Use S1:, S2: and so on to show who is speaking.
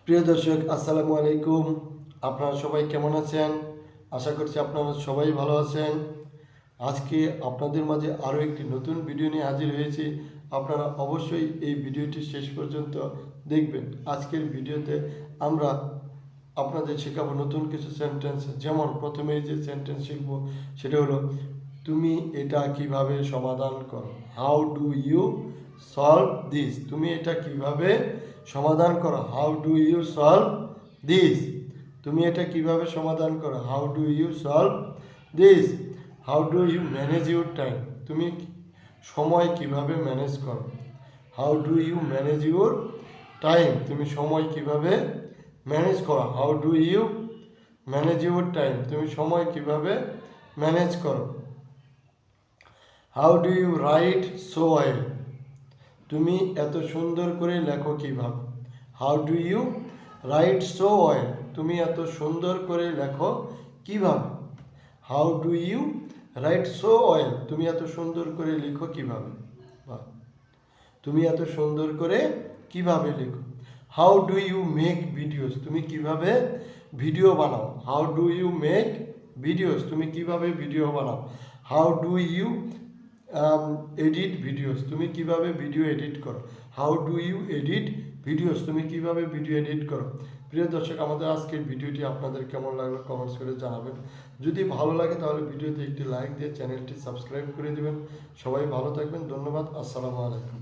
S1: প্রিয় দর্শক, আসসালামু আলাইকুম। আপনারা সবাই কেমন আছেন? আশা করছি আপনারা সবাই ভালো আছেন। আজকে আপনাদের মাঝে আরও একটি নতুন ভিডিও নিয়ে হাজির হয়েছি। আপনারা অবশ্যই এই ভিডিওটি শেষ পর্যন্ত দেখবেন। আজকের ভিডিওতে আমরা আপনাদের শেখাবো নতুন কিছু সেন্টেন্স। যেমন প্রথমেই যে সেন্টেন্স শিখব সেটা হলো, তুমি এটা কিভাবে সমাধান করো। How do you solve this? তুমি এটা কিভাবে সমাধান করো। How do you solve this? তুমি এটা কিভাবে সমাধান করো। How do you solve this? How do you manage your time? তুমি সময় কিভাবে ম্যানেজ করো। How do you manage your time? তুমি সময় কিভাবে ম্যানেজ করো। How do you manage your time? তুমি সময় কিভাবে ম্যানেজ করো। How do you write so well? তুমি এত সুন্দর করে লেখো কিভাবে। How do you write so well? তুমি এত সুন্দর করে লেখো কিভাবে। How do you write so well? তুমি এত সুন্দর করে লিখো কিভাবে। তুমি এত সুন্দর করে কিভাবে লেখো। How do you make videos? তুমি কিভাবে ভিডিও বানাও। How do you make videos? তুমি কিভাবে ভিডিও বানাও। How do you edit videos? তুমি কিভাবে ভিডিও এডিট করো। How do you edit videos? তুমি কিভাবে ভিডিও এডিট করো। প্রিয় দর্শক, আমাদের আজকের ভিডিওটি আপনাদের কেমন লাগলো কমেন্টস করে জানাবেন। যদি ভালো লাগে তাহলে ভিডিওতে একটি লাইক দিয়ে চ্যানেলটি সাবস্ক্রাইব করে দেবেন। সবাই ভালো থাকবেন। ধন্যবাদ। আসসালামু আলাইকুম।